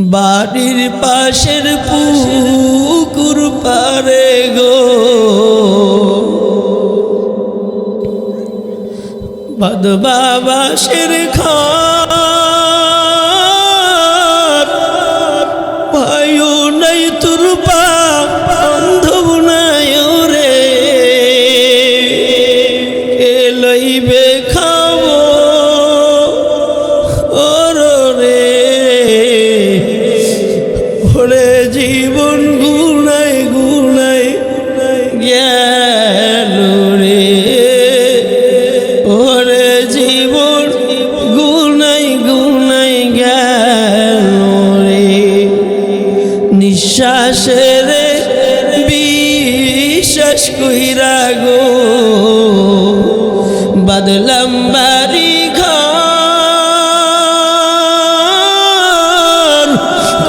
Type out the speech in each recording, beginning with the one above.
বাড়ির পাশের পুকুর পারে গো বাদবা বাঁশের ঘর ভাইও নাই তোর বান্ধব নাই রে কে লইবে খাবো রে ওরে জীবন গুনাই গুনাই গেল রে ওরে জীবন গুনাই গুনাই গেল রে নিঃশ্বাসের বিশ্বাস কইরা গো বাদলাম বাড়ি ঘর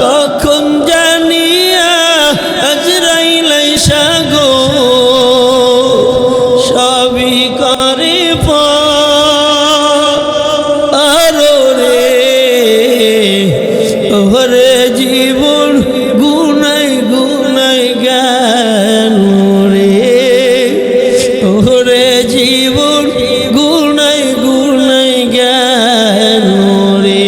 কখন জানিয়া আজরাইল আইসা গো সবই করে পারো রে ওরে জীবন গুনাই গুনাই গেল রে ওরে জীবন গুনাই গুনাই গেল রে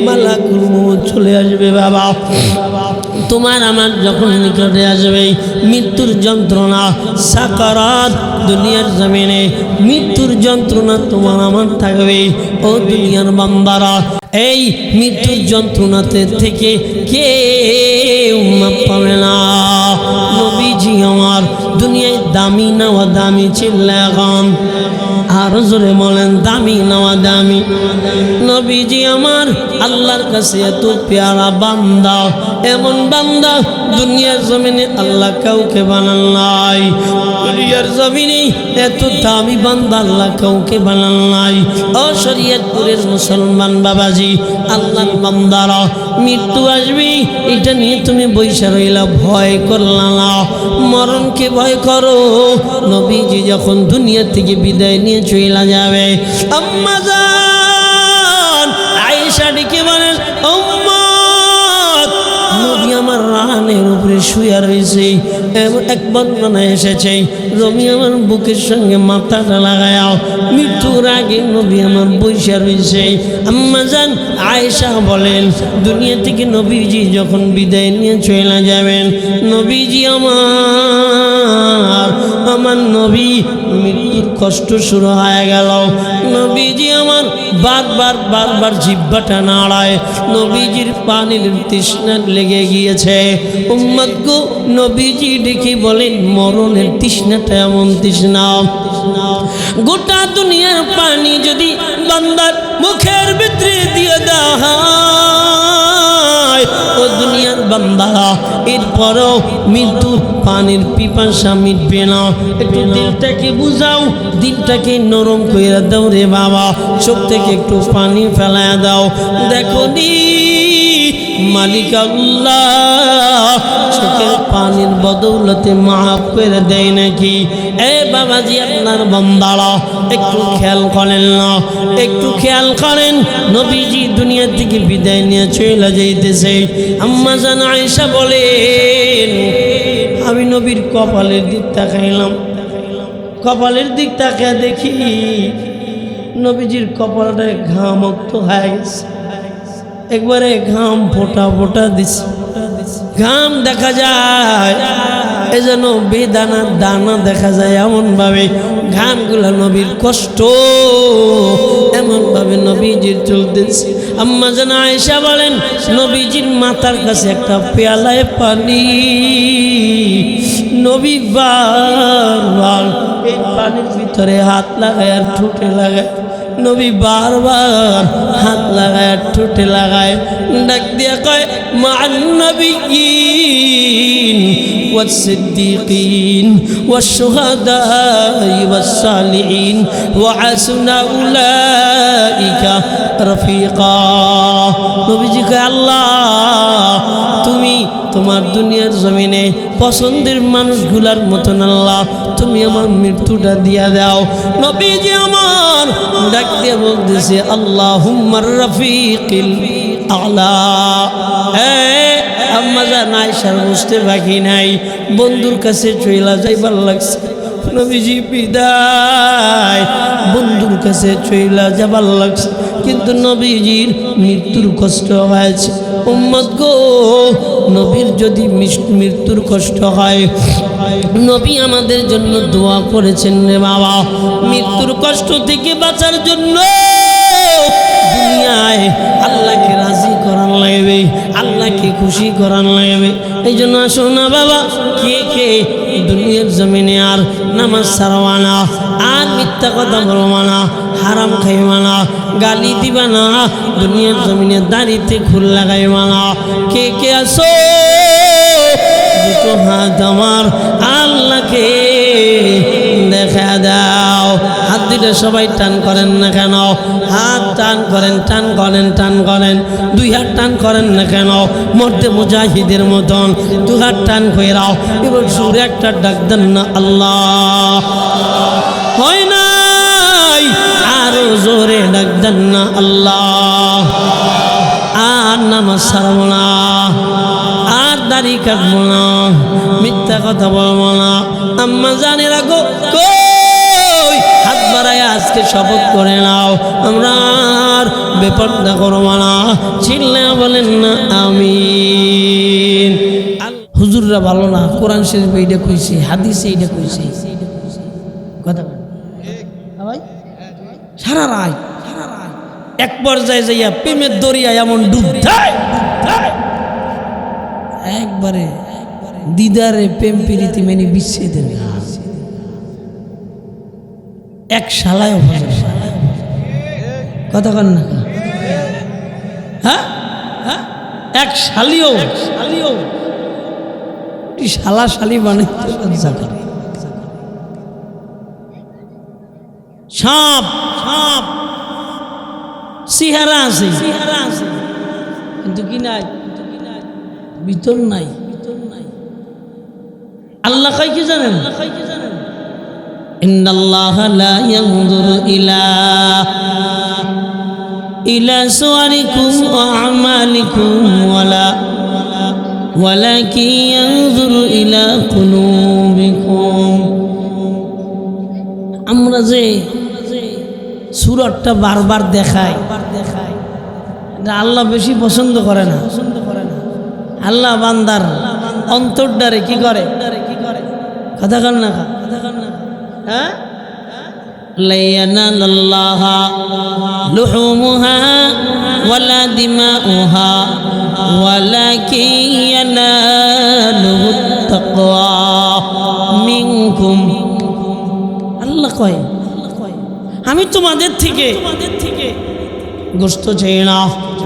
মালাকুল মউত চলে আসবে বাবা তোমার আমার যখন নিকটে আসবে মৃত্যুর যন্ত্রণা সাকারাত দুনিয়ার জমিনে মৃত্যুর যন্ত্রণা তোমার আমার থাকবে ও দুনিয়ার বান্দারা এই মৃত্যুর যন্ত্রণাতে থেকে কেউ মাপ পাবে না নবীজি আমার দুনিয়ায় দামি নেওয়া দামি চিল্লাগান আরো জোরে বলেন দামি নেওয়া দামি নবীজি আমার আল্লাহর কাছে এত পেয়ারা বান্দা এমন বান্দা দুনিয়ার জমিনে আল্লাহ কাউকে বানান নাই দুনিয়ার জমিনে এত দামি বান্দা আল্লাহ কাউকে বানান নাই ও শরীয়তপুরের মুসলমান বাবাজি আল্লাহর বান্দারা মৃত্যু আসবে এটা নিয়ে তুমি বইসা রইলা ভয় করলা না মরণকে ভয় করো নবীজি যখন দুনিয়া থেকে বিদায় নিয়ে চলে যাবে আম্মা জান আয়েশা ডেকে বলেন নবী আমার রানের উপরে শুয়ে রয়েছে এমন এক বর্ণনা এসেছে রবি আমার বুকের সঙ্গে মাথাটা লাগায়াও মৃত্যুর আগে নবী আমার বৈশা রয়েছে আম্মা জান আয়েশা বলেন দুনিয়া থেকে নবীজি যখন বিদায় নিয়ে চলে যাবেন নবীজি আমার নবী মৃত্যুর কষ্ট শুরু হয়ে গেল নবীজি আমার বারবার জিহ্বাটা নাড়ায় নবীজির পানির তৃষ্ণা লেগে গিয়েছে উম্মত গো নবীজি ডেকে বলেন মরণের তৃষ্ণাটা এমন তৃষ্ণা গোটা দুনিয়ার পানি যদি বান্দার মুখের ভিতরে দিয়ে দেওয়া হয় ও দুনিয়ার বান্দারা এরপরও মৃত্যুর পানির পিপাসা মিটবে না একটু দিলটাকে বুঝাও দিলটাকে নরম করে দাও রে বাবা চোখ থেকে একটু পানি ফেলায় দাও দেখো নি মালিক আল্লাহ চোখের পানির বদৌলতে মাফ করে দেয় নাকি এ বাবাজি আপনার বান্দারা একটু খেয়াল করেন না একটু খেয়াল করেন নবীজি দুনিয়া থেকে বিদায় নিয়ে চলে যাইতেছে আম্মা জান আয়েশা বলেন আমি নবীর কপালের দিক তাকাইলাম কপালের দিক তাকিয়ে দেখি নবীজির কপালটা ঘামুক্ত হয়ে গেছে একবারে ঘাম ফোটা ফোটা দিছে ঘাম দেখা যায় এজন্য বেদানার দানা দেখা যায় এমন ভাবে ঘামগুলা নবীর কষ্ট এমন ভাবে নবীজির চলতেছে আম্মা জান আয়েশা বলেন নবীজির মাথার কাছে একটা পেয়ালায় পানি নবী বারবার এই পানির ভিতরে হাত লাগায় আর ঠোঁটে লাগায় নবী বারবার হাত লাগায় ঠোঁটে লাগায় ডাক দিয়া কয় মান নবিয়্যিন والصديقين والشهداء والصالحين وحسن أولئك رفيقا নবীজি কয় আল্লাহ তুমি তোমার দুনিয়ার জমিনে পছন্দের মানুষগুলার মতন আল্লাহ তুমি আমার মৃত্যুটা দিয়া দাও নবীজি আমার ডাক দিয়ে বলতেছে আল্লাহুম্মা রাফিকিল আলা। আম্মা জান আয়েশার বুঝতে বাকি নাই, বন্ধুর কাছে চইলা যাইবার লাগছে। নবীজি বিদায়, বন্ধুর কাছে চইলা যাবার লাগছে, কিন্তু নবীজির মৃত্যুর কষ্ট হয়েছে। উম্মত গো, নবীর যদি মৃত্যুর কষ্ট হয়, নবী আমাদের জন্য দোয়া করেছেন রে বাবা, মৃত্যুর কষ্ট থেকে বাঁচার জন্য দুনিয়ায় আল্লাহকে রাজি করান লাগবে, আল্লাহকে খুশি করান লাগবে। এই জন্য আসো না বাবা, কে কে দুনিয়ার জমিনে আর নামাজ ছাড়বা না, আর মিথ্যা কথা বলবা না, হারাম খাইবা না, গালি দিবা না, দুনিয়ার জমিনে দাড়িতে খুল লাগাইবা না। কে কে আসো দুটো হাত আমার আল্লাহকে দেখা দাও। হাত দুটো সবাই টান করেন না কেন? হাত টান করেন, টান করেন, টান করেন। দুই হাত টান করেন না কেন? মর্দে মুজাহিদের মতন দু হাত টান করে রাও। এবার সুরে একটা ডাক দেন না, আল্লাহ। হয় নাই, আরো জোরে ডাক দেন না, আল্লাহ। আর নামাজ ছাড়বো না, আর দাড়ি কাটবো না, মিথ্যা কথা বলবো না। আম্মা জানে রাখো, কই হাত বাড়ায় আজকে শপথ করে নাও, আমরা আর বেপরদা করবো না। চিল্লা বলেন না আমিন। হুজুররা ভালো না, কোরআন শরীফ এইটা কইছে, হাদিসে এইটা কইছে, কথা ভাই সারা রায় এক পর্যায়ে যাইয়া প্রেমের দরিয়া এমন ডুব দেয়, একবারে দিদারে প্রেম প্রীতি মেনে বিচ্ছেদের এক শালায় কথা কন না, হ্যাঁ হ্যাঁ, এক শালিও শালা শালি বানাইতে লজ্জা করে। সাপ সাপ সিহারা আছে, কিন্তু কি নাই, ভিতর নাই। আল্লাহ কয় কি জানেন? ইন্নাল্লাহা লা ইয়ানজুরু ইলা সুওয়ারিকুম ওয়া আমালিকুম ওয়ালাকিন ইয়ানজুরু ইলা কুলুবিকুম। আমরা যে সুরতটা বারবার দেখাই, আল্লাহ বেশি পছন্দ করে না। আল্লাহ বান্দার অন্তরটারে কি করে, কথা কন না, হ্যাঁ, লা ইয়ানালাল্লাহা লুহুমুহা ওয়ালা দিমাউহা ওয়ালাকিন ইয়ানালুহুত তাকওয়া মিনকুম। আল্লাহ কয়, আমি তোমাদের থেকে গোশত চাই না,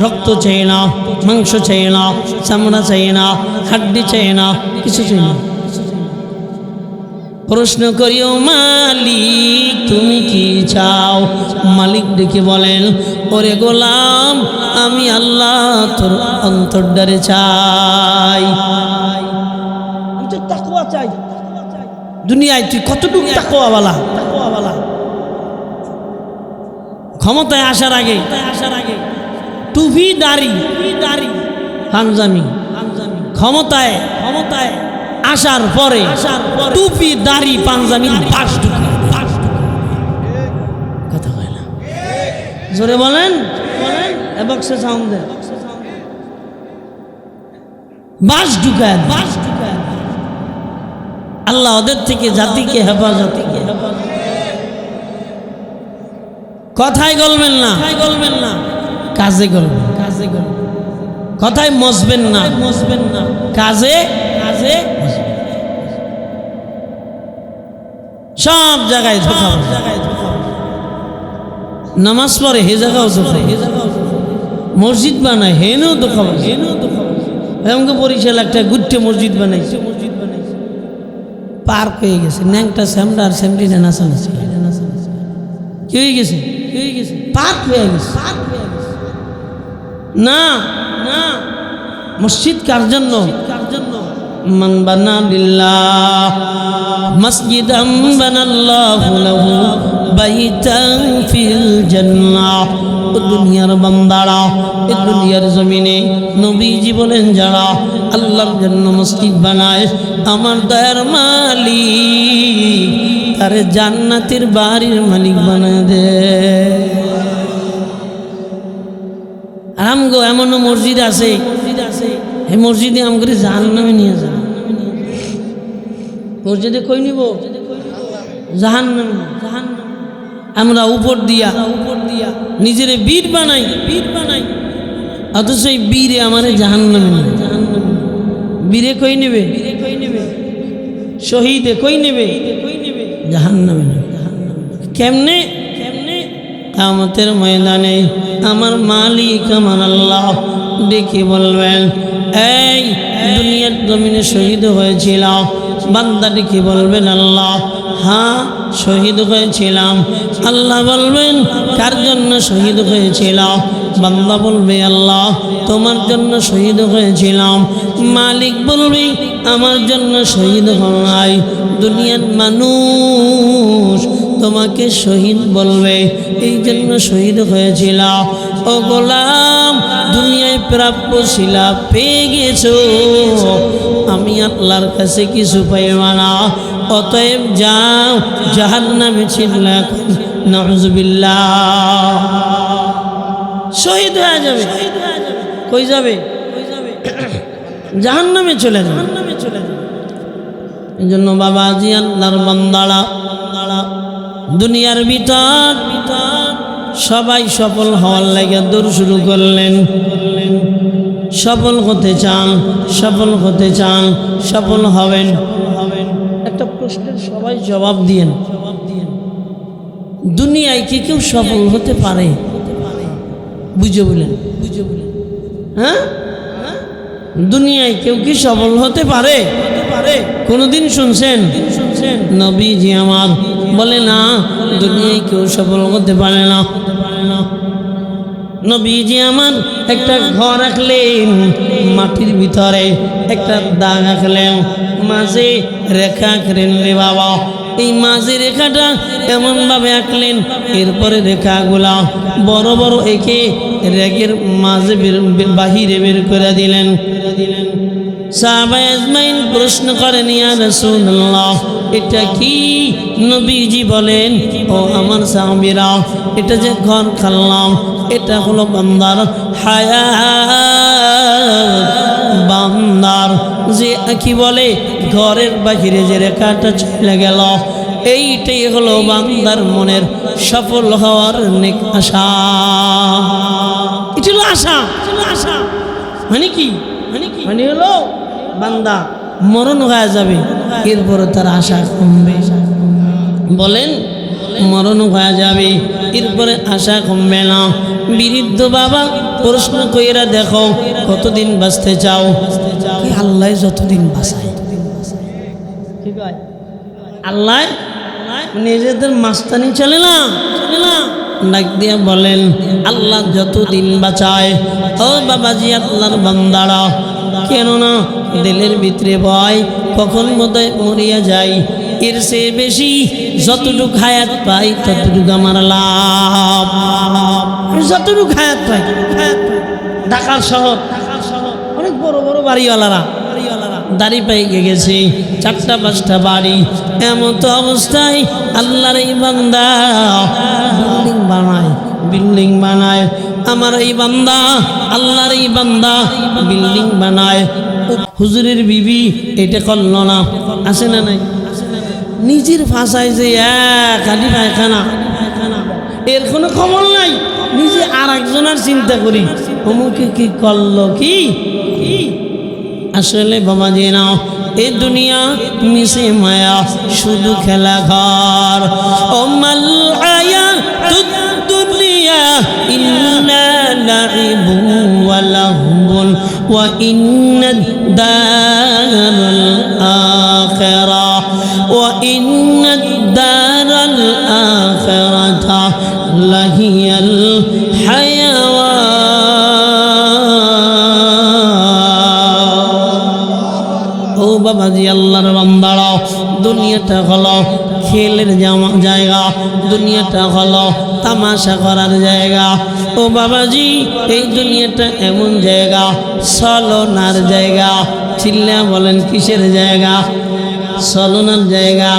রক্ত চাই না, মাংস চাই না, চামড়া চাই না, হাড্ডি চাই না, কিছু চাই না। প্রশ্ন করিও মালিক তুমি কি চাও? মালিক ডেকে বলেন, ওরে গোলাম, আমি আল্লাহ তোর অন্তরডারে চাই, আমি তো তাকওয়া চাই। দুনিয়ায় তুই কতটুকু তাকওয়াওয়ালা? ক্ষমতায় আসার আগে টুপি দাড়ি পাঞ্জামি, ক্ষমতায় আসার পরে টুপি দাড়ি পাঞ্জামি বাস ঢুকে, কথা হয় না, জোরে বলেন, বক্সে সাউন্ড দেন, বাস ঢুকায়। আল্লাহ ওদের থেকে জাতিকে হেফাজত, কথায় গলবেন না, কাজে গলবেন, কথায় মজবেন না, কাজে সব জায়গায় ধোঁকা। নামাজ পড়ে হে জায়গাও ধোঁকা, মসজিদ বানায় হেনও ধোঁকা, এমনকি বরিশাল একটা গুট্টে মসজিদ বানাইছে, পার্ক হয়ে গেছে, ন্যাংটা স্যামডা আর স্যামডিনা নাচানাচি, কি হয়ে গেছে, পার্ক হয়ে গেছে। না, মসজিদ কার জন্য? মান বানা লিল্লাহ মসজিদান বানাল্লাহু লাহু বাইতান ফিল জান্নাহ ও দুনিয়ার বান্দারা, এ দুনিয়ার জমিনে নবীজি বলেন যারা আল্লাহর জন্য মসজিদ বানায়, আমার দয়ার মালিক তারে জান্নাতের বাড়ির মালিক বানায় দেয়। আর আমগো এমনও মসজিদ আছে, এই মসজিদে আমগরে জাহান্নামে নিয়ে যান। মসজিদে কই নিব? জাহান্নামে। আমরা উপর দিয়া নিজেরে বীর বানাই, অথচ এই বীরে আমারে জাহান্নামে নেবে। বীরে কই নেবে? শহীদে কই নেবে? জাহান্নামে নেবে। কেমনে? কিয়ামতের ময়দানে আমার মালিক আমার আল্লাহ ডেকে বলবেন, এই দুনিয়ার জমিনে শহীদ হয়েছিল। বান্দা ডেকে বলবেন, আল্লাহ হ্যাঁ শহীদ হয়েছিলাম। আল্লাহ বলবেন, কার জন্য শহীদ হয়েছিল? বান্দা বলবে, আল্লাহ তোমার জন্য শহীদ হয়েছিলাম। মালিক বলবে, আমার জন্য শহীদ হন নাই, দুনিয়ার মানুষ তোমাকে শহীদ বলবে, এই জন্য শহীদ হয়েছিল। ও গোলাম, দুনিয়ায় প্রাপ্য শিলা পেয়ে গেছো, আমি আল্লাহর কাছে কিছু পাইবা না, অতএব যাও জাহান্নামে ছিলা। নাউযুবিল্লাহ। শহীদ হয়ে যাবে। কই যাবে? জাহান্নামে চলে যাবে। এই জন্য বাবাজি আল্লাহর বান্দারা, দুনিয়ার ভিতর সবাই সফল হওয়ার লাগে দৌড় শুরু করলেন। সফল হতে চান, সফল হতে চান, সফল হবেন। একটা প্রশ্নের সবাই জবাব দিয়েন, দুনিয়ায় কি কেউ সফল হতে পারে? বুঝে বলেন, হ্যাঁ? দুনিয়ায় কেউ কি সফল হতে পারে? কোনদিন শুনছেন? নবীজি আমার বলে না, দুনিয়ায় কেউ সফল হতে পারে না। নবীজি আমার একটা ঘর আঁকলেন, মাটির ভিতরে একটা দাগ আঁকলেন, মাঝে রেখা আঁকলেন রে বাবা। এই মাঝে রেখাটা এমনভাবে আঁকলেন, এরপরে রেখাগুলা বড় বড় এঁকে রেখের মাঝে বাহিরে বের করে দিলেন। সাহাবায়ে আজমাইন প্রশ্ন করেন, ইয়া রাসূলুল্লাহ এটা কি? নবীজি বলেন, ও আমার সাহাবীরা, এটা যে ঘর খাল্লাম, এটা হলো বান্দার হায়াত। বান্দার যে কি বলে ঘরের বাহিরে যে রেখাটা চলে গেল, এইটাই হলো বান্দার মনের সফল হওয়ার নেক আশা। এটা হলো আশা। মানে কি? মানে হলো বান্দা মরণ হয়ে যাবে, এরপরে তার আশা কমবে। বলেন, মরণ হয়ে যাবে, এরপরে আশা কমবে না। বৃদ্ধ বাবা প্রশ্ন কইরা দেখো, কতদিন বাঁচতে চাও? আল্লাহ যতদিন বাঁচায়। আল্লাহ নিজেদের মাস্তানি চলে না, ডাক দিয়া বলেন, আল্লাহ যতদিন বাঁচায়। ও বাবাজি আল্লাহর বান্দারা, কেননা দিলের ভিতরে ভয়, কখন বোধহয় মরিয়া যাই, এর চেয়ে বেশি যতটুকু হায়াত পাই ততটুকু আমার লাভ। যতটুকু হায়াত পাই, ঢাকার শহর অনেক বড় বড় বাড়িওয়ালারা দাড়ি পাইকে গেছে, 4টা 5টা বাড়ি। এমত অবস্থায় আল্লাহর এই বান্দা বিল্ডিং বানায়। আমার এই বান্দা, আল্লাহর এই বান্দা বিল্ডিং বানায়। হুজুরের বিবি এটা করল না, আছে না নাই? নিজের ভাষায় যে খালি পায়খানা, এর কোনো খবর নাই। নিজে আর একজনের চিন্তা করি, অমুকে কি করলো কি। আসলে বাবাজি না, এ দুনিয়া মিশে মায়া, শুধু খেলা ঘর। ও মাল হায়াতুদ দুনিয়া ইল্লা লাইবুন ওয়া লাহবুন ওয়া ইন্নাদ দারাল আখিরাহ ওয়া ইন্নাদ দারাল আখিরাতা লাহিয়াল হায়াওয়ান। ও বাবাজি আল্লাহর বান্দারা, দুনিয়াটা হলো খেলের জায়গা, দুনিয়াটা হলো তামাশা করার জায়গা। ও বাবাজি, এই দুনিয়াটা এমন জায়গা, ছলনার জায়গা। চিল্লা বলেন কিসের জায়গা? ছলনার জায়গা।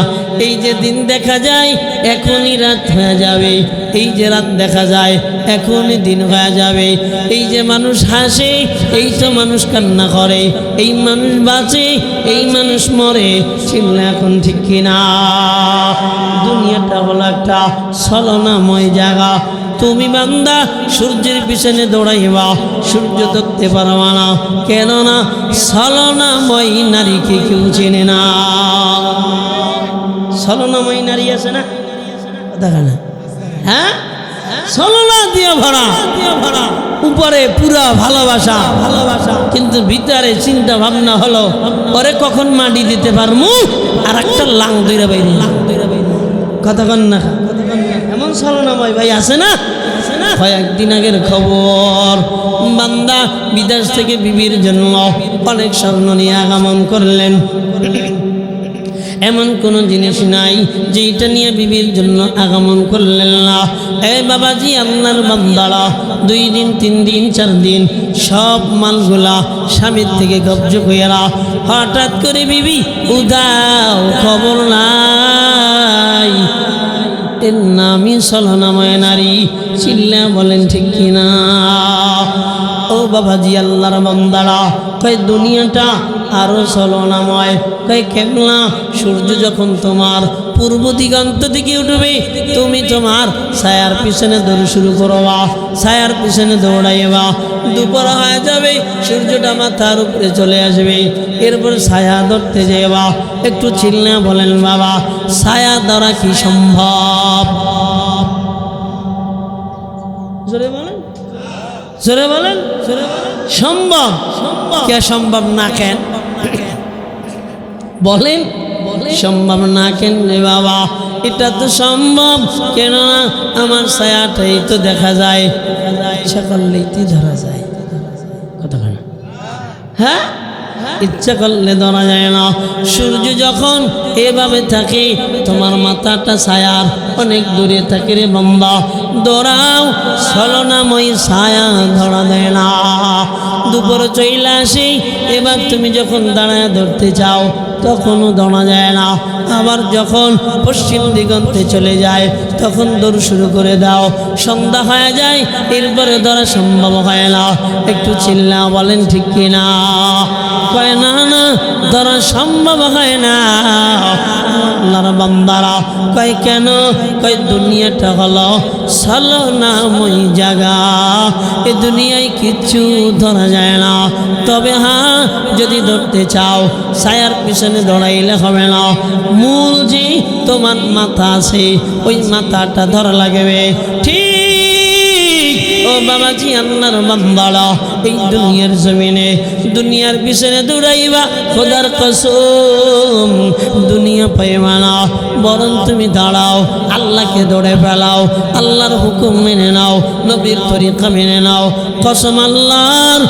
এই যে দিন দেখা যায় এখনই রাত হয়ে যাবে, এই যে রাত দেখা যায় এখনই দিন হয়ে যাবে। এই যে মানুষ হাসে, এই তো মানুষ কান্না করে। এই মানুষ বাঁচে, এই মানুষ মরে। চিল্লা এখন ঠিক কিনা? দুনিয়াটা হলো একটা ছলনাময় জায়গা। তুমি বান্দা সূর্যের পিছনে দৌড়াইবা, সূর্য ধরতে পারবা না। কেননা ছলনাময় নারীকে কেউ চেনে না। ছলনাময় নারী আছে না? দেখা না? হ্যাঁ, ছলনা দিয়ে ভরা। উপরে পুরা ভালোবাসা, কিন্তু ভিতরে চিন্তা ভাবনা হলো পরে কখন মাটি দিতে পারমু, আর একটা লাং দইরা বাইরে। কথা কন না? এমন ছলনাময় ভাই আছে না? কয়েকদিন আগের খবর, বান্দা বিদেশ থেকে বিবির জন্য অনেক স্বর্ণ নিয়ে আগমন করলেন। এমন কোনো জিনিস নাই যেটা নিয়ে বিবির জন্য আগমন করলেন না। এই বাবাজি, আল্লাহর বান্দারা 2 দিন 3 দিন 4 দিন সব মালগুলা স্বামীর থেকে কবজ কইরা, হঠাৎ করে বিবি উদাও, খবর নাই। এর নামই ছলনাময় নারী। চিল্লা বলেন ঠিক কিনা? ও বাবাজি, আল্লাহর বান্দারা, কয় দুনিয়াটা আরো ছলনাময়। কয় কেমলা? সূর্য যখন তোমার পূর্ব দিগন্ত দিকে উঠবে, তুমি তোমার ছায়ার পিছনে দৌড় শুরু করবা, ছায়ার পিছনে দৌড়াইবা। দুপুর হয়ে যাবে, সূর্যটা মাথার উপরে চলে আসবে, এরপর ছায়া ধরতে যাবা। একটু চিল্লা বলেন বাবা, ছায়া ধরা কি সম্ভব? জোরে বলেন, জোরে বলেন। সম্ভব? কে সম্ভব না? কেন বলেন সম্ভব না কেন রে বাবা? এটা তো সম্ভব। কেননা আমার ছায়াটাই তো দেখা যায়, ইচ্ছা করলেই তো ধরা যায়। কথা বলেন। হ্যাঁ, ইচ্ছা করলে ধরা যায় না। সূর্য যখন এভাবে থাকে, তোমার মাথাটা ছায়ার অনেক দূরে থাকে রে বান্দা। দৌড়াও, ছলনাময় ছায়া ধরা দেয় না। দুপুর চইলা আসে, এবার তুমি যখন দাঁড়ায় ধরতে চাও তখনও ধরা যায় না। আবার যখন পশ্চিম দিগন্তে চলে যায় তখন দৌড় শুরু করে দাও। সন্ধ্যা হয়ে যায়, এরপরে ধরা সম্ভব হয় না। একটু চিল্লা বলেন ঠিক কিনা? কয় না না, ধরা সম্ভব হয় না। আল্লাহর বান্দারা কয় কেন? কয় দুনিয়াটা হলো ছলনাময় জায়গা। এ দুনিয়ায় কিচ্ছু ধরা যায় না। তবে হ্যাঁ, যদি ধরতে চাও ছায়ার পিছনে দৌড়াইলে হবে না। মূল যে তোমার মাথা আছে, ওই মাথাটা ধরা লাগবে। ঠিক ও বাবাজি, আল্লাহর বান্দারা, এই দুনিয়ার জমিনে দুনিয়ার পিছনে দৌড়াইবা, খোদার কসম দুনিয়া পাইবা না। বরং তুমি দাঁড়াও, আল্লাহকে দৌড়ে ফেলাও, আল্লাহর হুকুম মেনে নাও, নবীর তরিকা মেনে নাও। কসম আল্লাহর,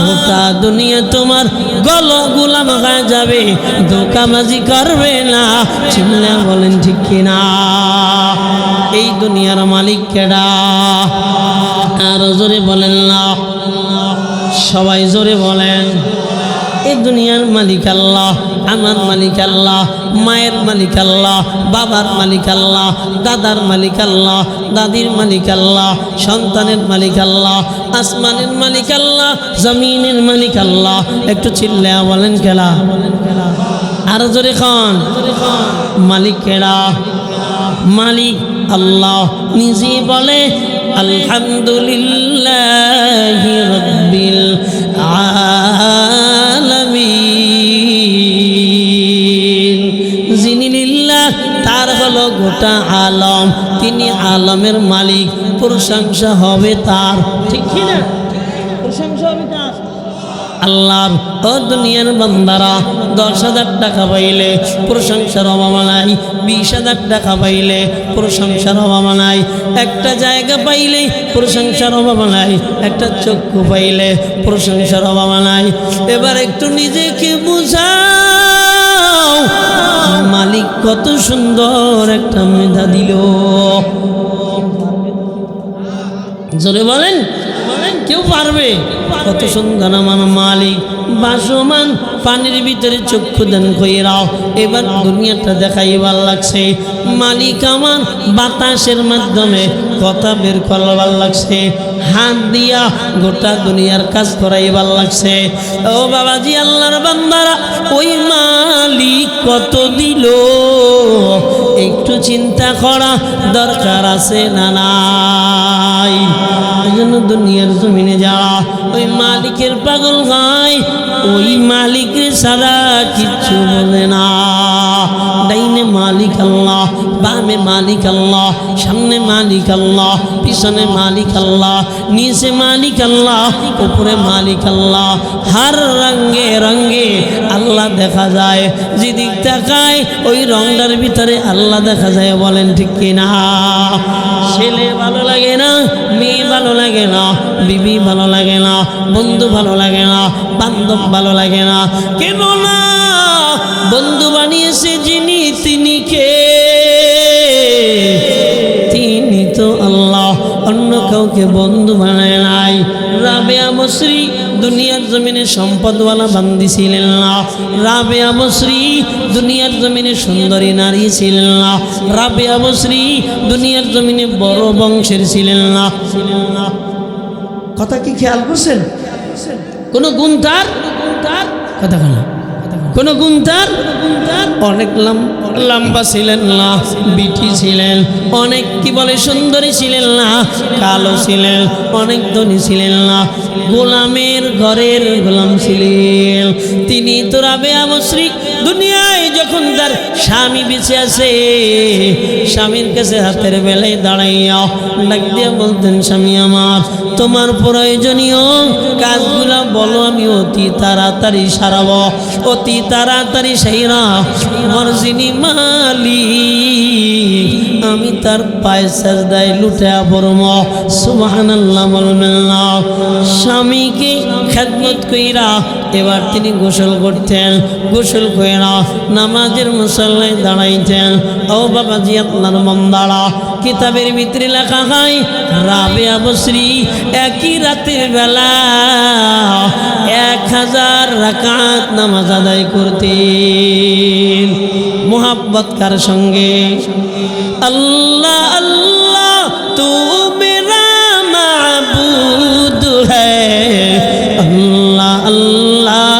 গোটা দুনিয়া তোমার গোলাম হয়ে যাবে, ধোঁকাবাজি করবে না। চিল্লা বলেন ঠিক কিনা? এই দুনিয়ার মালিক কেডা? আর জোরে বলেন না, সবাই জোরে বলেন। এই দুনিয়ার মালিক আল্লাহ, আমার মালিক আল্লাহ, মায়ের মালিক আল্লাহ, বাবার মালিক আল্লাহ, দাদার মালিক আল্লাহ, দাদির মালিক আল্লাহ, সন্তানের মালিক আল্লাহ, আসমানের মালিক আল্লাহ, জমিনের মালিক আল্লাহ। একটু চিল্লা বলেন কেলা? আর জোরে খান, মালিক কেডা? মালিক আল্লাহ নিজে বলে আলহামদুলিল্লাহি রাব্বিল আলামিন। যিনি লিল্লাহ, তার হলো গোটা আলম, তিনি আলমের মালিক। প্রশংসা হবে তার, ঠিক কি না? প্রশংসা হবে তার, আল্লাহর। ও দুনিয়ার বান্দারা, 10,000 টাকা পাইলে প্রশংসার অভাব নাই, 20,000 টাকা পাইলে প্রশংসার অভাব নাই, একটা জায়গা পাইলে প্রশংসার অভাব নাই, একটা চক্ষু পাইলে প্রশংসার অভাব নাই। এবার একটু নিজেকে বুঝাও, মালিক কত সুন্দর একটা মেধা দিল। জোরে বলেন, কেউ পারবে? কত সুন্দর আমার মালিক, বাসমান পানির ভিতরে চক্ষু দান কইরাও, এবার দুনিয়াটা দেখাইবার লাগছে। মালিক আমার বাতাসের মাধ্যমে কথা বের করবার লাগছে, হাত দিয়া গোটা দুনিয়ার কাজ করাইবার লাগছে। ও বাবাজি, আল্লাহর বান্দারা, ওই মালিক কত দিল একটু চিন্তা করা দরকার আছে না নাই? এই জন্য দুনিয়ার জমিনে যারা ওই মালিকের পাগল হয়, ওই মালিকের সারা কিচ্ছু বলে না। ডাইনে মালিক আল্লাহ, বামে মালিক আল্লাহ, সামনে মালিক আল্লাহ, পিছনে মালিক আল্লাহ, নিচে মালিক আল্লাহ, উপরে মালিক আল্লাহ। হার রঙে রঙে আল্লাহ দেখা যায়, যেদিক তাকায় ওই রংটার ভিতরে আল্লাহ দেখা যায়। বলেন ঠিক কিনা? ছেলে ভালো লাগে না, মেয়ে ভালো লাগে না, বিবি ভালো লাগে না, বন্ধু ভালো লাগে না, বান্ধব ভালো লাগে না। কেন না? বন্ধু বানিয়েছে যিনি, তিনি কে? তিনি তো আল্লাহ, অন্য কাউকে বন্ধু বানায় নাই। রাবেয়া মসরি দুনিয়ার জমিনে সম্পদওয়ালা বান্দি ছিলেন না। রাবেয়া মসরি দুনিয়ার জমিনে সুন্দরী নারী ছিলেন না। রাবেয়া মসরি দুনিয়ার জমিনে বড় বংশের ছিলেন না। কথা কি খেয়াল করছেন? কোন গুণ তার কথা বলা, কোন গুণ তার? অনেক লম্বা ছিলেন না, বিটি ছিলেন, অনেক কি বলে সুন্দরী ছিলেন না, কালো ছিলেন, অনেক ধনী ছিলেন না, গোলামের ঘরের গোলাম ছিলেন। তিনি তো রাবেয়া মসরি দুনিয়ায় যখন তার স্বামী বেঁচে আছে, স্বামীর কাছে হাতের বেলায় দাঁড়াইয়া ডাক দিয়া বলতেন, স্বামী আমার, তোমার প্রয়োজনীয় কাজগুলা বলো, আমি অতি তাড়াতাড়ি সারাব, অতি তাড়াতাড়ি সাইরা আমার যিনি মালিক, আমি তার পায়ে সাজদায় লুটে পড়ব। সুবহানাল্লাহ বলবেন না? স্বামীকে খেদমত কইরা এবার তিনি গোসল করতেন, গোসল কইরা নামাজের মুসল্লায় দাঁড়াইতেন। ও বাবাজি, আপনার বান্দারা, কিতাবের ভিতরে লেখা হয় রাবেয়া বসরি একই রাতের বেলা 1000 রাকাত নামাজ আদায় করতেন। মোহাব্বত কার সঙ্গে? আল্লাহ আল্লাহ তু মেরা মাবুদ হ্যায়, আল্লাহ আল্লাহ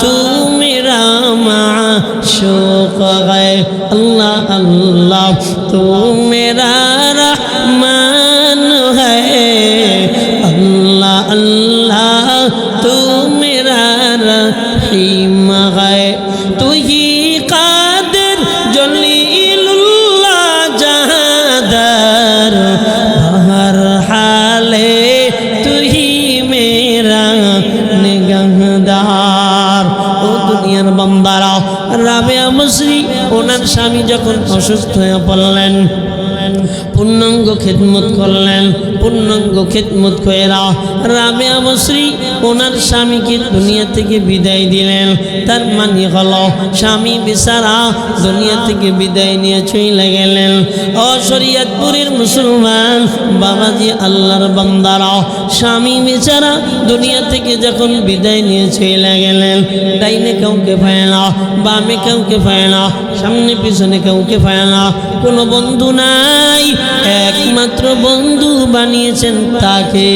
তু মেরা মাশূক হ্যায়, আল্লাহ আল্লাহ তু মেরা রহমান হ্যায়, আল্লাহ আল্লাহ তু মেরা রহিম হ্যায়, তুহি কাদের জলিলুল্লাহ জাহাদার, হর হালে তুহি মেরা নিগাহদার। ও দুনিয়ার বান্দারা, রাবেয়া মসরি ওনার স্বামী যখন অসুস্থ হয়ে পড়লেন, পূর্ণাঙ্গ খেদমত করলেন। পূর্ণাঙ্গ খেদমত কইরা রাবেয়া মসরি ওনার স্বামীকে দুনিয়া থেকে বিদায় দিলেন। তার মানে হলো স্বামী বেচারা দুনিয়া থেকে বিদায় নিয়ে চলে গেলেন। ও শরীয়তপুরের মুসলমান বাবাজি, আল্লাহর বান্দারা, স্বামী বেচারা দুনিয়া থেকে যখন বিদায় নিয়ে চলে গেলেন, ডাইনে কাউকে পায় না, বামে কাউকে পায় না, সামনে পিছনে কাউকে পায় না, কোনো বন্ধু নাই। একমাত্র বন্ধু বানিয়েছেন তাকে,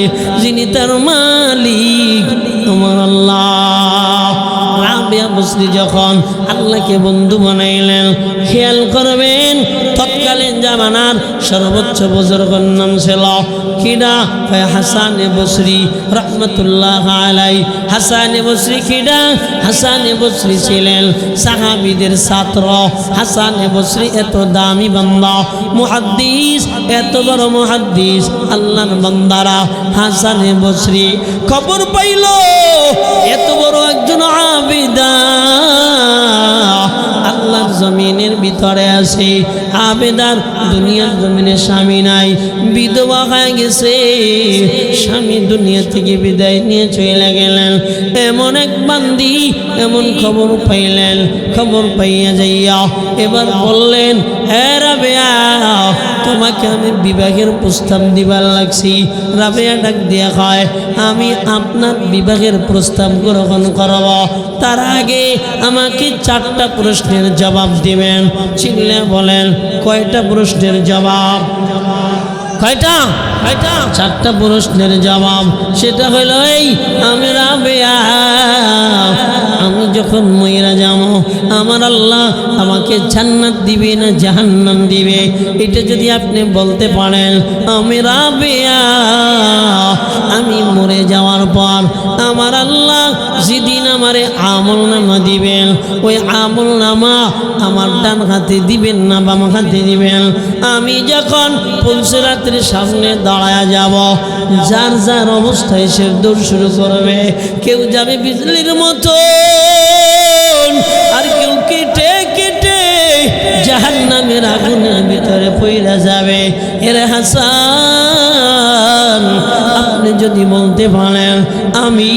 যিনি তার মালিক আমার আল্লাহ। রাবেয়া বসরি যখন আল্লাহকে বন্ধু বানাইলেন, খেয়াল করবেন তৎকালীন জামানার সর্বোচ্চ বুজুর্গের নাম ছিল কিডা? হাসানে বসরি রহমতুল্লাহ আলাই। হাসানে বসরি কিডা? হাসানে বসরি ছিলেন সাহাবীদের ছাত্র। হাসানে বসরি এত দামি বান্দা, মুহাদ্দিস, এত বড় মুহাদ্দিস। আল্লাহর বান্দারা, হাসানে বসরি খবর পাইল এত বড় একজন আবিদা আল্লাহর জমিনের ভিতরে আছে। আবেদার দুনিয়ার জমিনে স্বামী নাই, বিধবা হয়ে গেছে, স্বামী দুনিয়া থেকে বিদায় নিয়ে চলে গেলেন। এমন এক বান্দি এমন খবর পাইলেন, খবর পাইয়া যাইয়া এবার বললেন, হে রাবেয়া, তোমাকে আমি বিবাহের প্রস্তাব দিবার লাগছি। রাবেয়া ডাক দিয়া কয়, আমি আপনার বিবাহের প্রস্তাব গ্রহণ করব, তার আগে আমাকে 4টা প্রশ্নের জবাব দিবেন। চিল্লে বলেন, কয়টা প্রশ্নের জবাব? কয়টা? 4টা প্রশ্নের জবাব। সেটা হলো এই, আমি রাবেয়া, আমি যখন মইরা যাব আমার আল্লাহ আমাকে জান্নাত দিবে না জাহান্নাম দিবে, এটা যদি আপনি বলতে পারেন, আমি রাবেয়া, আমি মরে যাওয়ার পর আমার আল্লাহ যেদিন আমারে আমল নামা দিবেন, ওই আমল নামা আমার ডান হাতে দিবেন না বাম হাতে দিবেন। আমি যখন পুলসিরাতের সামনে দাঁড়ায়া যাব, যার যার অবস্থায় সে দৌড় শুরু করবে। কেউ যাবে বিজলির মতো, আর কেউ কেটে কেটে জাহান্নামের আগুনের ভিতরে পইড়া যাবে। এর হাসান, আপনি যদি বলতে পারেন আমি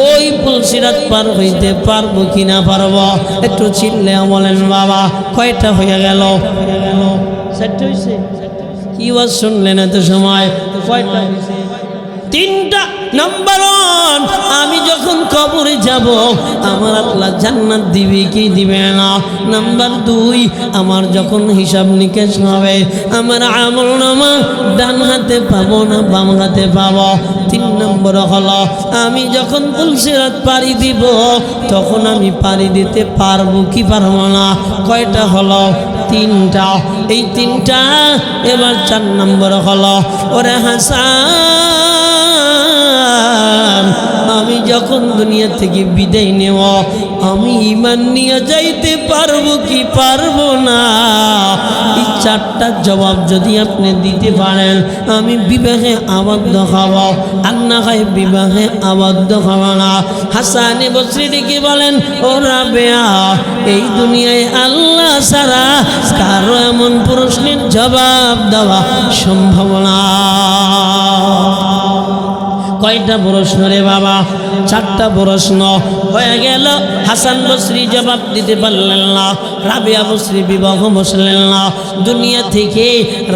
ওই পুলসিরাত পার হইতে পারবো কিনা পারবো, একটু চিল্লে বলেন বাবা। কয়টা হয়ে গেল? 4টা হয়েছে। কি ওয়াজ শুনলেন এত সময়? কয়টা হয়েছে? 3টা। নাম্বার 1, আমি যখন কবরে যাব আমার আল্লাহ জান্নাত দিবে কি দিবে না। নাম্বার 2, আমার যখন হিসাব নিকেশ হবে আমার আমলনামা ডান হাতে পাবো না বাম হাতে পাবো। 3 নম্বর হলো, আমি যখন পুলসিরাত পাড়ি দিব তখন আমি পাড়ি দিতে পারবো কি পারবো না। কয়টা হলো? 3টা। এই 3টা। এবার 4 নম্বর হলো, ওরে হাসান, আমি যখন দুনিয়া থেকে বিদায় নেব আমি ঈমান নিয়ে যাইতে পারবো কি পারবো না। এই 4টা জবাব যদি আপনি দিতে পারেন আমি বিবাহে আবদ্ধ হব, আর না হয় বিবাহে আবদ্ধ হব না। হাসান বসরি ডেকে বলেন, ও রাবেয়া, এই দুনিয়ায় আল্লাহ ছাড়া কারো এমন প্রশ্নের জবাব দেওয়া সম্ভব না। কয়টা প্রশ্ন রে বাবা? 4টা প্রশ্ন হয়ে গেল। হাসান বসরি জবাব দিতে পারলেন না, রাবেয়া বসরি বিবাহ বসলেন না। দুনিয়া থেকে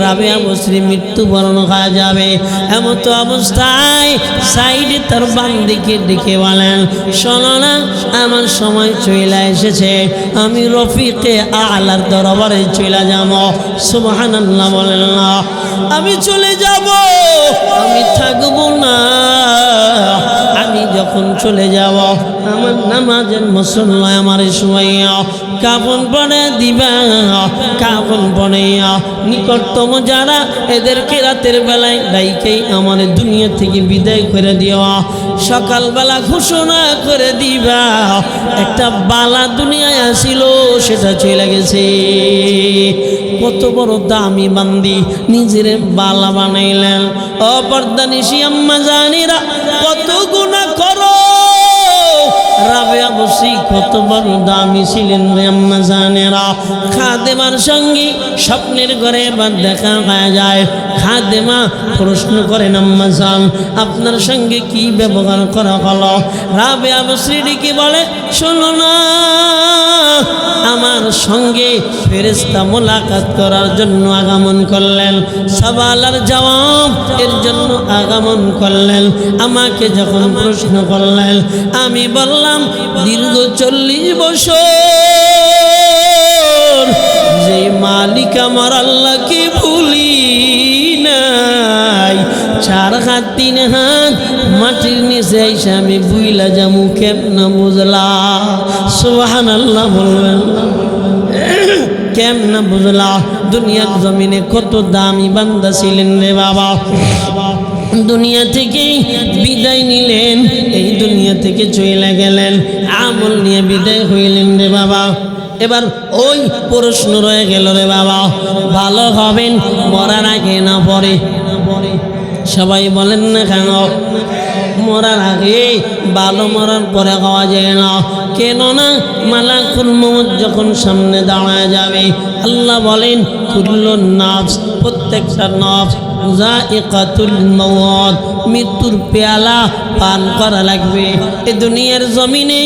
রাবেয়া বসরি মৃত্যুবরণ হয়ে যাবে। এমত অবস্থায় সাইডে তার বান্দিকে ডেকে বলেন, শোনো না, আমার সময় চলে এসেছে, আমি রফিকে আলার দরবারে চলে যাব। সুবহানাল্লাহ বলেন না? আমি চলে যাব, আমি থাকবো না। আমি যখন চলে যাব আমার নামাজের মুসল্লায় আমার শুয়াইয়া কাফন পরে দিবা, কাফন পরে নিকটতম যারা এদেরকে রাতের বেলায় ডাইকেই আমার দুনিয়া থেকে বিদায় করে দেওয়া। সকালবেলা ঘোষণা করে দিবা, একটা বালা দুনিয়ায় আসিল সেটা চলে গেছে। কত বড় দামি বান্দি নিজের বালা বানাইলেন। অপর্দানিশি আম্মা জানিরা কত গুনাহ করো, রাবেয়া বসরি কত বড় দামি ছিলেন রে আম্মা জানেরা। খাদেমার সঙ্গে স্বপ্নের ঘরে এবার দেখা হয়ে যায়। খাদেমা প্রশ্ন করেন, আম্মা জান আপনার সঙ্গে কি ব্যবহার করা হলো? রাবেয়া বসরি ডেকে বলে, শোনো না, আমার সঙ্গে ফেরেশতা মোলাকাত করার জন্য আগমন করলেন, সওয়াল আর জবাব এর জন্য আগমন করলেন। আমাকে যখন প্রশ্ন করলেন আমি বললাম দীর্ঘ 40 বছর যে মালিক আমার আল্লাহকে ভুলি নাই, 4 হাত 3 হাত মাটির নিচে এসে আমি বুইলা যামু কেমনে বুঝলা? সুবহানাল্লাহ বলবেন, কেমনে বুঝলা? দুনিয়ার জমিনে কত দামি বান্দা ছিলেন রে বাবা, দুনিয়া থেকে বিদায় নিলেন, এই দুনিয়া থেকে চলে গেলেন, আমল নিয়ে বিদায় হইলেন রে বাবা। এবার ওই প্রশ্ন রয়ে গেল রে বাবা, ভালো হবেন মরার আগে না পরে? সবাই বলেন না কেন? মরার আগে ভালো, মরার পরে খাওয়া যায় না। কেননা মালাকুল মউত যখন সামনে দাঁড়ায় যাবে, আল্লাহ বলেন কুল্লুন নাফস, প্রত্যেকটা নফস যায়িকাতুল মউত, মৃত্যুর পেয়ালা পান করা লাগবে। এই দুনিয়ার জমিনে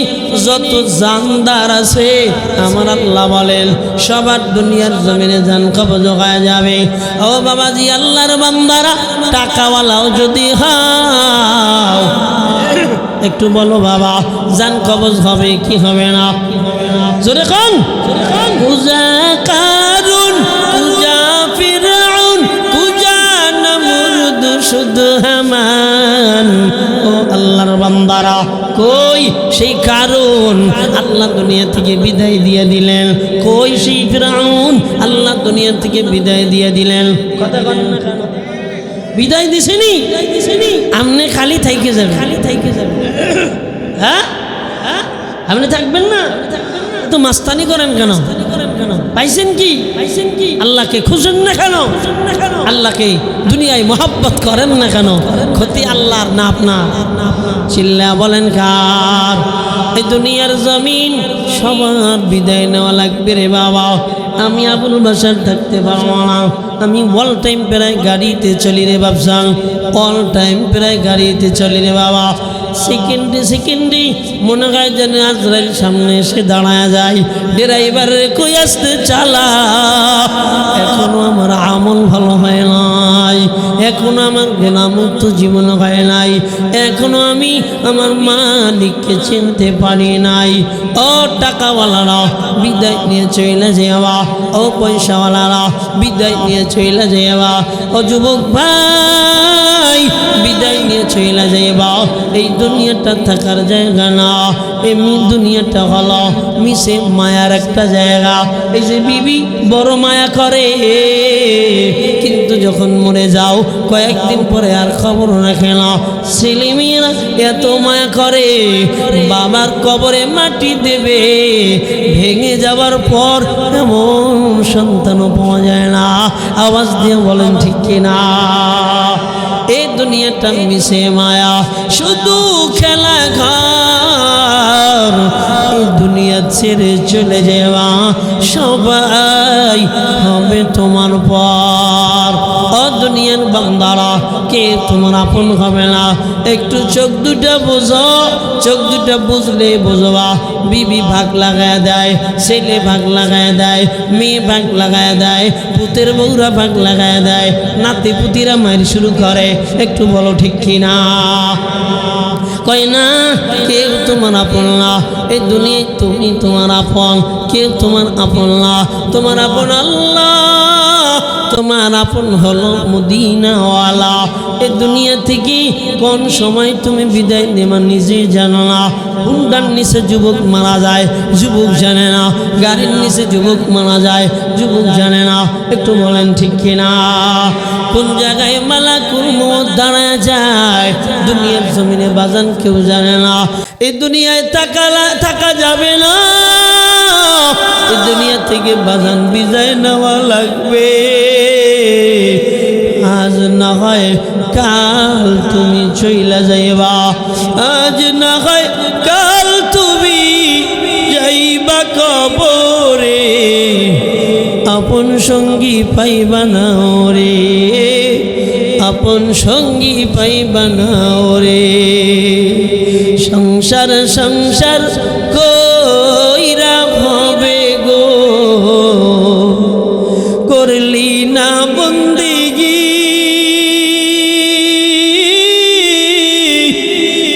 যত জানদার আছে আমার আল্লাহ বলেন সবার দুনিয়ার জমিনে জান কবজ হয়ে যাবে। ও বাবাজি, আল্লাহর বান্দারা, টাকাওয়ালাও যদি হও, একটু বলো বাবা, জান কবজ হবে কি হবে না? জোরে কোন? কুজা কারুন, কুজা ফিরআউন, কুজা নমরুদ, শুধু হামান। ও আল্লাহর বান্দারা, কই সেই কারুন? আল্লাহ দুনিয়া থেকে বিদায় দিয়ে দিলেন। কই সেই ফিরআউন? আল্লাহ দুনিয়া থেকে বিদায় দিয়ে দিলেন। কথা বল না কেন? বিদায় দিছেনি? আপনি খালি থাইকে যাবেন, খালি থাইকে যাবেন। হ্যাঁ, আপনি থাকবেন না তো মাস্তানি করেন কেন? পাইছেন কি? আল্লাহকে খুঁজেন না কেন? আল্লাহকে দুনিয়ায় মোহাব্বত করেন না কেন? ক্ষতি আল্লাহর না আপনার? চিল্লা বলেন কার? এই দুনিয়ার জমিন সবার বিদায় নেওয়া লাগবে রে বাবা। আমি আবুল বাসার থাকতে পারবো না। আমি অল টাইম প্রায় গাড়িতে চলি রে বাবসা, অল টাইম প্রায় গাড়িতে চলি রে বাবা। সেকেন্ডে মনে হয় যেন আজরাইল সামনে এসে দাঁড়ায় যায়। ড্রাইভারের কই আসতে চালা, এখনো আমার আমল ভালো হয় নাই, এখনো আমার গুনাহমুক্ত জীবন হয় নাই, এখনো আমি আমার মালিককে চিনতে পারি নাই। ও টাকাওয়ালারা, বিদায় নিয়ে চলে যাওয়া। ও পয়সাওয়ালারা, বিদায় নিয়ে চলে যাওয়া। ও যুবক ভাই, বিদায় নিয়ে চলে যাইবা। এই দুনিয়াটা থাকার জায়গা না, এমনি দুনিয়াটা হলো মিশে মায়ার একটা জায়গা। এই যে বিবি বড় মায়া করে, কিন্তু যখন মরে যাও কয়েকদিন পরে আর খবর রাখে না। ছেলে মেয়েরা এত মায়া করে, বাবার কবরে মাটি দেবে, ভেঙে যাওয়ার পর এমন সন্তানও পাওয়া যায় না। আওয়াজ দিয়ে বলেন ঠিক কিনা? এই দুনিয়াটা মিশে মায়া, শুধু খেলা ঘর। এই দুনিয়া ছেড়ে চলে যাওয়া, সবাই হবে তোমার পর। ও দুনিয়ার বান্দারা, কে তোমার আপন হবে না? একটু চোখ দুটা বুঝো, চোখ দুটা বুঝলে বুঝবা। বিবি ভাগ লাগায় দেয়, ছেলে ভাগ লাগায় দেয়, মেয়ে ভাগ লাগায় দেয়, পুতের বউরা ভাগ লাগায় দেয়, নাতি পুতিরা মায়ের শুরু করে। একটু বলো ঠিক কিনা? কয় না, কেউ তোমার আপন না। এই দুনিয়ায় তুমি তোমার আপন, কেউ তোমার আপন না। তোমার আপন আল্লাহ, তোমার আপন হলো মদিনাওয়ালা। এই দুনিয়া থেকে কোন সময় তুমি বিদায় নেবা নিজেই জানো না। হুন্ডার নিচে যুবক মারা যায়, যুবক জানে না। গাড়ির নিচে যুবক মারা যায়, যুবক জানে না। একটু বলেন ঠিক কিনা? কোন জায়গায় মালাকুল মউত দাঁড়ায় যায় দুনিয়ার জমিনে বাজান কেউ জানে না। এই দুনিয়ায় থাকা যাবে না, এই দুনিয়া থেকে বাজান বিদায় নেওয়া লাগবে। আজ না হয় কাল তুমি চইলা যাইবা, আজ না হয় কাল তুমি যাইবা কবরে। আপন সঙ্গী পাইবা না রে, আপন সঙ্গী পাইবা না রে। সংসার সংসার কইরা হবে গো, করলি না বন্দেগি।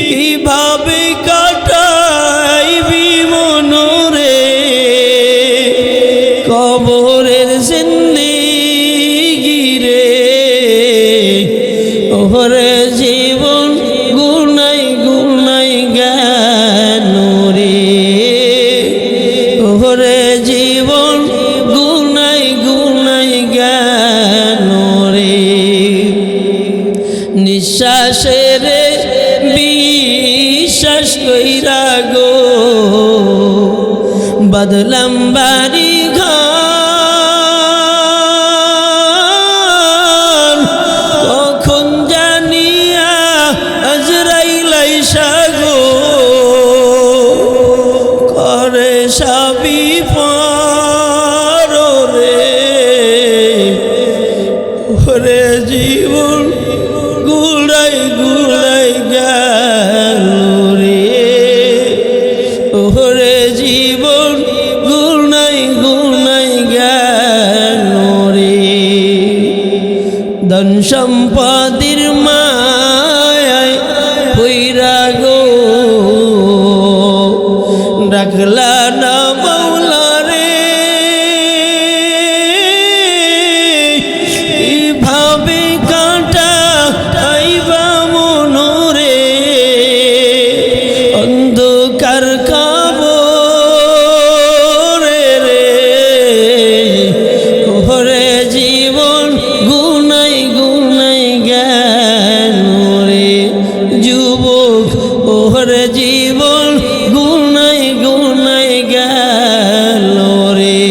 কিভাবে কাটাইবি মনরে, কবরের জিন্দেগি রে। ওরে জীবন গুনাই গুনাই জ্ঞান রে, ওরে জীবন গুনাই গুনাই জ্ঞান রে। নিঃশ্বাসের বিশ্বাস কইরা গো, বদলাম বাড়ি ঘর। কখন যেন ওরে জীবন গুনাই গুনাই গেল রে ধন সম্পদের মায়ায় পইরা গো ডাকলা না মাওলা রে এইভাবে কাটা আইবা মনরে অন্ধকার কবরে রে ওরে জীবন গুনাই গুনাই গেল রে যুবক ওরে জীবন গুনাই গুনাই গেল রে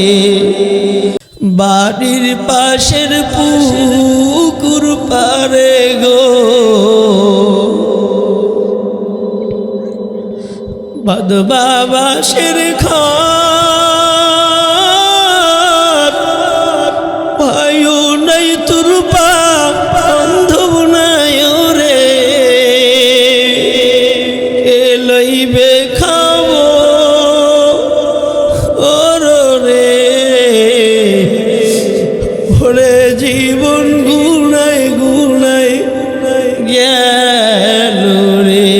বাড়ির পাশের পুকুর পারে গো বাদবাবাসের ঘর ভাইও নাই তোর বান্ধব নাই রে লইবে খাবো ওর রে ওরে জীবন গুনাই গুনাই গেল রে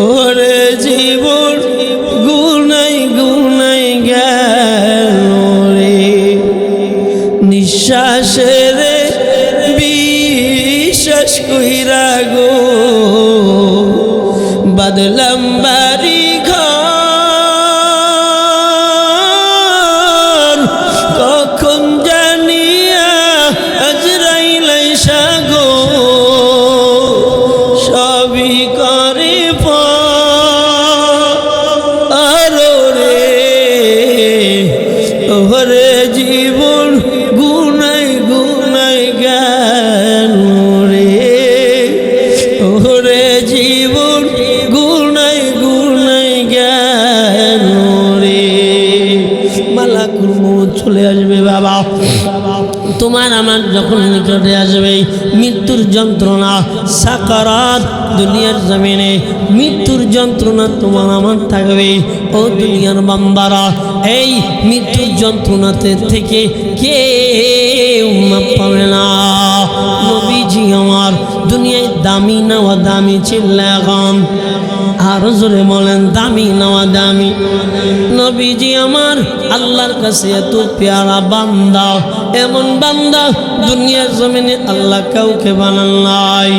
ওরে জীবন গুনাই গুনাই গেল রে নিঃশ্বাসের বিশ্বাস কইরা গো বাদলাম বাড়ি ঘর কখন জানিয়া আজরাইল আইসা গো সবই করে পার রে ওরে জীবন গুনাই গুনাই গেল রে ওরে জীবন গুনাই গুনাই গেল রে মালাকুল মউত চলে আসবে বাবা তোমার আমার যখন নিকটে আসবে মৃত্যুর যন্ত্রণা সাকারাত দুনিয়ার জমিনে মৃত্যুর যন্ত্রণা তোমার আমার থাকবে ও দুনিয়ার বান্দারা এই মৃত্যুর যন্ত্রণাতে থেকে কেউ মাপ পাবে না নবীজি আমার দুনিয়ায় দামি নেওয়া দামি চিল্লাগাম আরো জোরে বলেন দামি নেওয়া দামি নবীজি আমার আল্লাহর কাছে এত পেয়ারা বান্দা এমন বান্দা দুনিয়ার জমিনে আল্লাহ কাউকে বানান নাই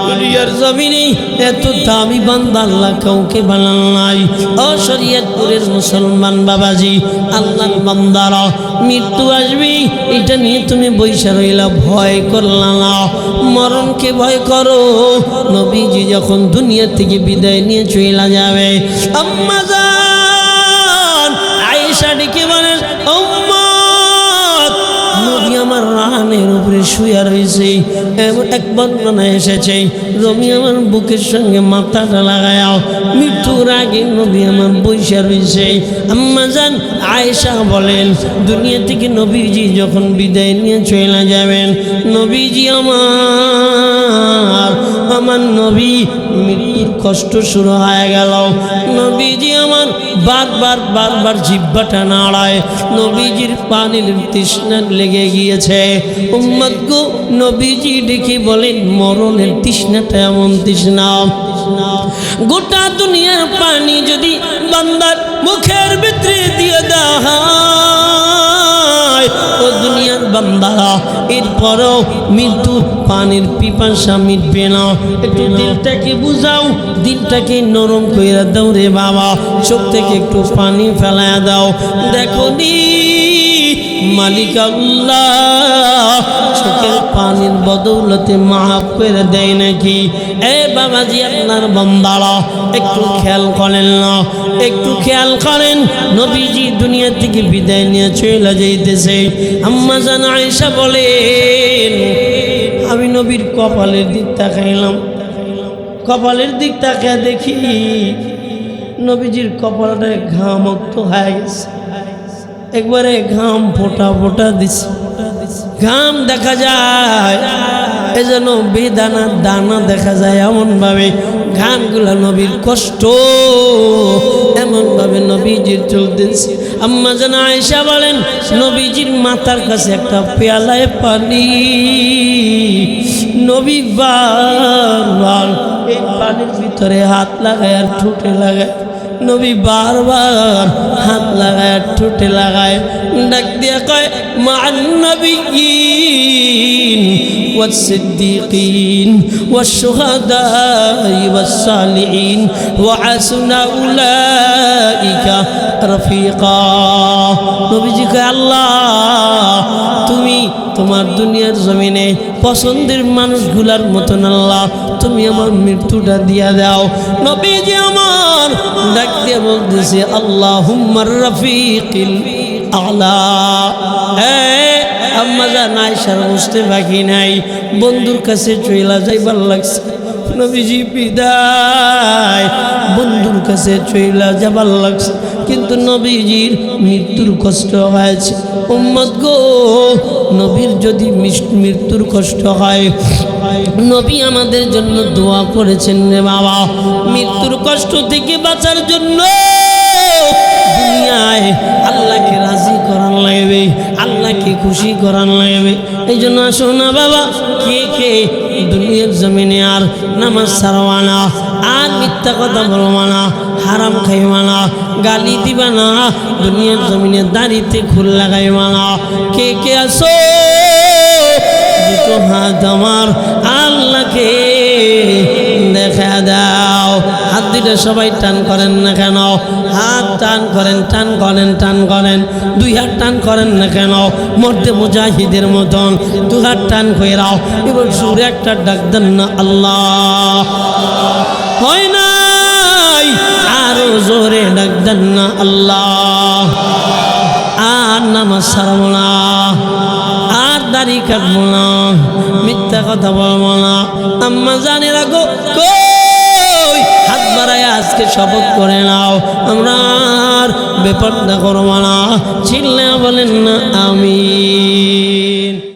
দুনিয়ার জমিনে এত দামি বান্দা আল্লাহ কাউকে বানান নাই ও শরীয়তপুরের মুসলমান বাবাজি আল্লাহর বান্দারা মৃত্যু আসবে এটা নিয়ে তুমি বইসা রইলা ভয় করলা না মরণকে ভয় করো নবীজি যখন দুনিয়া থেকে বিদায় নিয়ে চলে যাবে আম্মা জান আয়েশা ডেকে বলেন উম্মত নবী আমার রানের উপরে শুয়ে রয়েছে এমন এক বর্ণনা এসেছে নবী আমার বুকের সঙ্গে মাথাটা লাগায়াও মৃত্যুর আগে নবী আমার বইসা রয়েছে আম্মা জান আয়েশা বলেন দুনিয়া থেকে নবীজি যখন বিদায় নিয়ে চলে যাবেন নবীজি আমার নবী মৃত্যুর কষ্ট শুরু হয়ে গেল নবীজি আমার বারবার জিহ্বাটা নাড়ায় নবীজির পানির তৃষ্ণা লেগে গিয়েছে উম্মত গো নবীজি ডেকে বলেন মরণের তৃষ্ণাটা এমন তৃষ্ণা গোটা দুনিয়ার পানি যদি বান্দার মুখের ভিতরে দিয়ে দেওয়া হয় ও দুনিয়ার বান্দারা এরপরও মৃত্যুর পানির পিপাসা মিটবে না একটু দিলটাকে বুঝাও দিলটাকে নরম করে দাও রে বাবা চোখ থেকে একটু পানি ফেলায়া দাও দেখো নি মালিক আল্লাহ চোখের পানির বদৌলতে মাফ করে দেয় নাকি এ বাবাজি আপনার বান্দারা একটু খেয়াল করেন না একটু খেয়াল করেন নবীজি দুনিয়া থেকে বিদায় নিয়ে চলে যাইতেছে আম্মা জান আয়েশা বলেন আমি নবীর কপালের দিক তাকাইলাম কপালের দিক তাকিয়ে দেখি নবীজির কপালটা ঘামক্ত হয়ে গেছে একবারে ঘাম ফোটা ফোটা দিছে ঘাম দেখা যায় এজন্য বেদানার দানা দেখা যায় এমনভাবে, ঘামগুলা নবীর কষ্ট এমনভাবে নবীজির চলতেছে। আম্মা জান আয়েশা বলেন, নবীজির মাথার কাছে একটা পেয়ালায় পানি, নবী বারবার এই পানির ভিতরে হাত লাগায় আর ঠোঁটে লাগায়, নবী বারবার হাত লাগায় ঠোঁটে লাগায়, ডাক দিয়া কয় মান নবিয়্যিন والصديقين والشهداء والصالحين وحسن أولئك رفيقا। নবীজি কয় আল্লাহ তুমি তোমার দুনিয়ার জমিনে পছন্দের মানুষগুলার মতন আল্লাহ তুমি আমার মৃত্যুটা দিয়া দাও। নবীজি আমার ডাক দিয়ে বলতেছে আল্লাহুম্মার রফিকিল আলা। আম্মা জান আয়েশার বুঝতে বাকি নাই, বন্ধুর কাছে চইলা যাইবার লাগছে। নবীজি বিদায়, বন্ধুর কাছে চইলা যাবার লাগছে, কিন্তু নবীজির মৃত্যুর কষ্ট হয়েছে। উম্মত গো, নবীর যদি মৃত্যুর কষ্ট হয়, নবী আমাদের জন্য দোয়া করেছেন রে বাবা, মৃত্যুর কষ্ট থেকে বাঁচার জন্য দুনিয়ায় আল্লাহকে রাজি করান লাগবে, আল্লাহকে খুশি করান লাগবে। এই জন্য আসো না বাবা, কে কে দুনিয়ার জমিনে আর নামাজ ছাড়বা না, আর মিথ্যা কথা বলবা না, হারাম খাইবা না, গালি দিবা না, দুনিয়ার জমিনে দাড়িতে খুল লাগাইবা না। কে কে আসো দুটো হাত আমার আল্লাহকে দেখা দাও। হাত দুটো সবাই টান করেন না কেন? হাত টান করেন, টান করেন, টান করেন। দুই হাত টান করেন না কেন? মর্দে মুজাহিদের মতন দু হাত টান করে রাও। এবার সুরে একটা ডাক দেন না আল্লাহ, হয় নাই আরো জোরে ডাক দেন না আল্লাহ। আর নামাজ ছাড়বো না, আর দাড়ি কাটবো না, মিথ্যা কথা বলবো না। আম্মা জানে রাখো, কই হাত বাড়ায় আজকে শপথ করে নাও, আমরা আর বেপরদা করবো না। চিল্লা বলেন না আমিন।